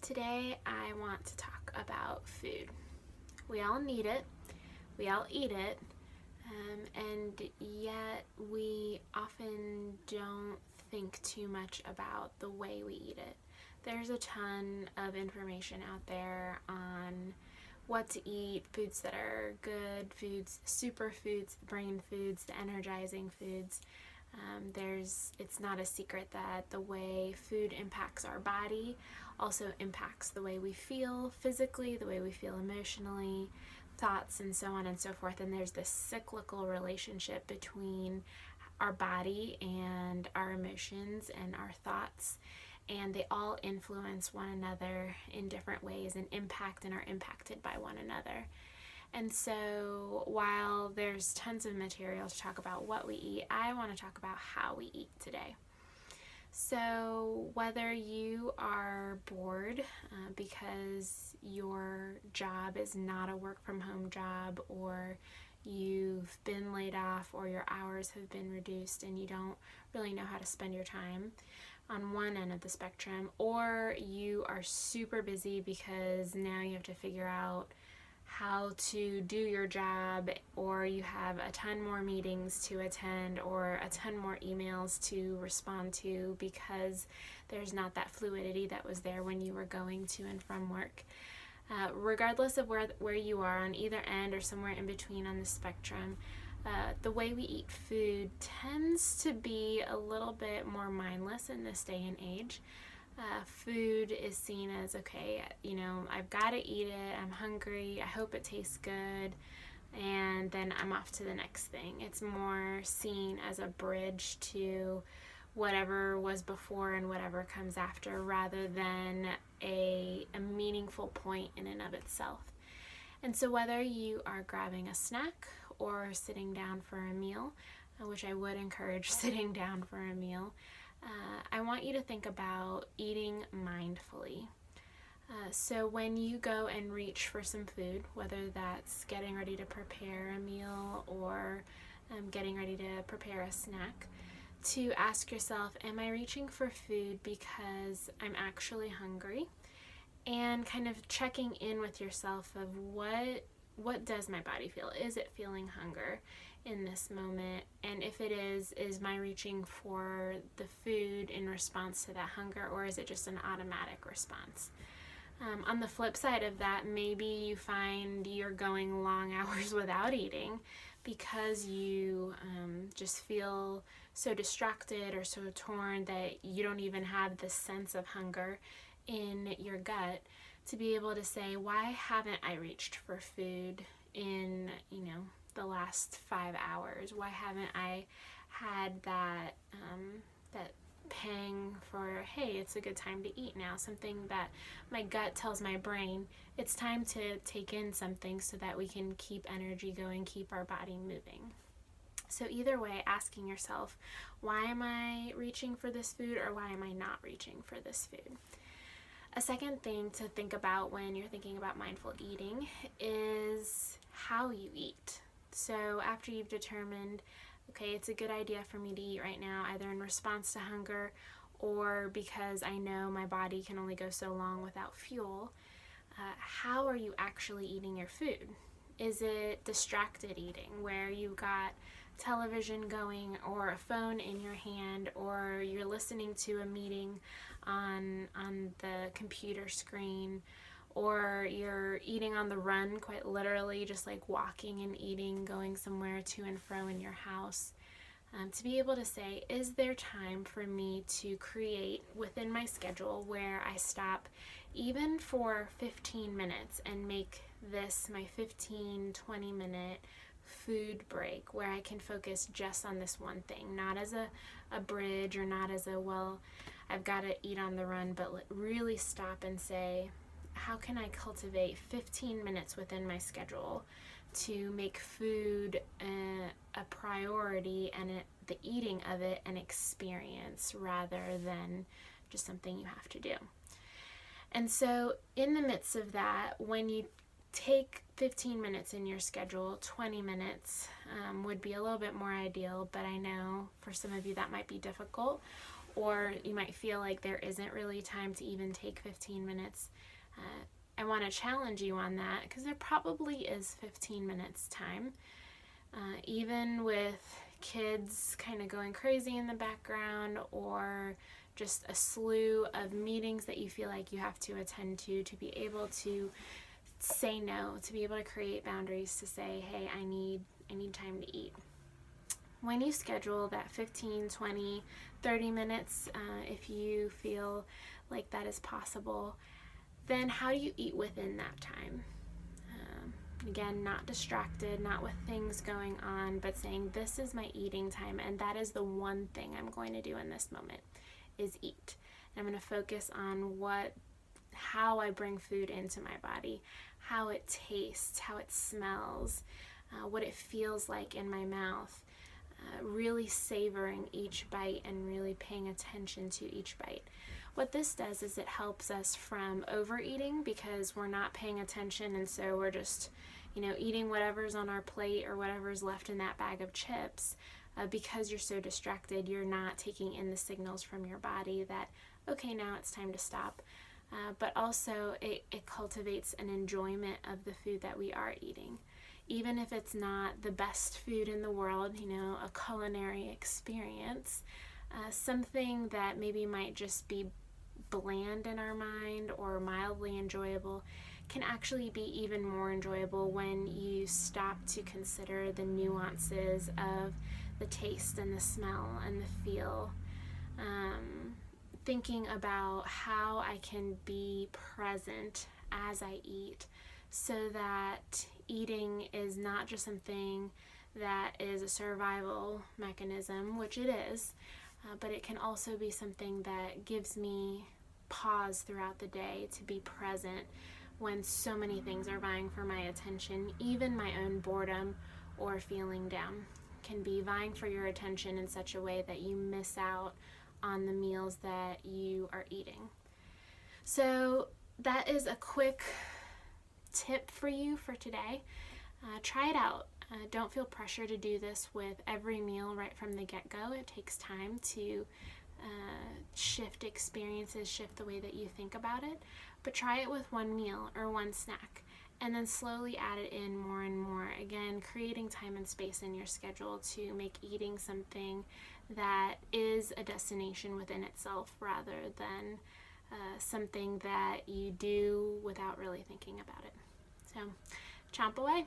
Today I want to talk about food. We all need it, we all eat it, and yet we often don't think too much about the way we eat it. There's a ton of information out there on what to eat, foods that are good, foods, superfoods, brain foods, the energizing foods. It's not a secret that the way food impacts our body also impacts the way we feel physically, the way we feel emotionally, thoughts, and so on and so forth. And there's this cyclical relationship between our body and our emotions and our thoughts, and they all influence one another in different ways and impact and are impacted by one another. And so while there's tons of material to talk about what we eat, I want to talk about how we eat today. So whether you are bored because your job is not a work from home job, or you've been laid off, or your hours have been reduced and you don't really know how to spend your time on one end of the spectrum, or you are super busy because now you have to figure out how to do your job, or you have a ton more meetings to attend or a ton more emails to respond to because there's not that fluidity that was there when you were going to and from work. Regardless of where you are on either end or somewhere in between on the spectrum, the way we eat food tends to be a little bit more mindless in this day and age. Food is seen as, okay, I've got to eat it, I'm hungry, I hope it tastes good, and then I'm off to the next thing. It's more seen as a bridge to whatever was before and whatever comes after, rather than a meaningful point in and of itself. And so whether you are grabbing a snack or sitting down for a meal, which I would encourage sitting down for a meal, I want you to think about eating mindfully. So when you go and reach for some food, whether that's getting ready to prepare a meal or getting ready to prepare a snack, to ask yourself, am I reaching for food because I'm actually hungry? And kind of checking in with yourself of what does my body feel? Is it feeling hunger in this moment? And if it is my reaching for the food in response to that hunger, or is it just an automatic response? On the flip side of that, maybe you find you're going long hours without eating because you just feel so distracted or so torn that you don't even have the sense of hunger in your gut to be able to say, why haven't I reached for food in, the last 5 hours? Why haven't I had that pang for, hey, it's a good time to eat now, something that my gut tells my brain it's time to take in something so that we can keep energy going, keep our body moving. So either way, asking yourself, why am I reaching for this food, or why am I not reaching for this food? A second thing to think about when you're thinking about mindful eating is how you eat. So after you've determined, okay, it's a good idea for me to eat right now, either in response to hunger or because I know my body can only go so long without fuel, how are you actually eating your food? Is it distracted eating, where you've got television going or a phone in your hand, or you're listening to a meeting on the computer screen, or you're eating on the run, quite literally, just like walking and eating, going somewhere to and fro in your house? To be able to say, is there time for me to create within my schedule where I stop even for 15 minutes and make this my 15-20 minute food break, where I can focus just on this one thing, not as a bridge, or not as I've got to eat on the run, but really stop and say, how can I cultivate 15 minutes within my schedule to make food a priority, and the eating of it an experience rather than just something you have to do? And so in the midst of that, when you take 15 minutes in your schedule, 20 minutes would be a little bit more ideal, but I know for some of you that might be difficult. or you might feel like there isn't really time to even take 15 minutes. I want to challenge you on that, because there probably is 15 minutes time. Even with kids kind of going crazy in the background, or just a slew of meetings that you feel like you have to attend to be able to say no, to be able to create boundaries, to say, hey, I need time to eat. When you schedule that 15, 20, 30 minutes, if you feel like that is possible, then how do you eat within that time? Again, not distracted, not with things going on, but saying, this is my eating time, and that is the one thing I'm going to do in this moment, is eat. And I'm going to focus on how I bring food into my body, how it tastes, how it smells, what it feels like in my mouth, really savoring each bite and really paying attention to each bite. What this does is it helps us from overeating, because we're not paying attention, and so we're just, eating whatever's on our plate or whatever's left in that bag of chips. Because you're so distracted, you're not taking in the signals from your body that, okay, now it's time to stop. But also it cultivates an enjoyment of the food that we are eating. Even if it's not the best food in the world, a culinary experience, something that maybe might just be bland in our mind or mildly enjoyable can actually be even more enjoyable when you stop to consider the nuances of the taste and the smell and the feel. Thinking about how I can be present as I eat, so that eating is not just something that is a survival mechanism, which it is, but it can also be something that gives me pause throughout the day to be present when so many things are vying for my attention. Even my own boredom or feeling down can be vying for your attention in such a way that you miss out on the meals that you are eating. So that is a quick tip for you for today. Try it out. Don't feel pressure to do this with every meal right from the get-go. It takes time to shift experiences, shift the way that you think about it. But try it with one meal or one snack, and then slowly add it in more and more. Again, creating time and space in your schedule to make eating something that is a destination within itself, rather than something that you do without really thinking about it. So, chomp away.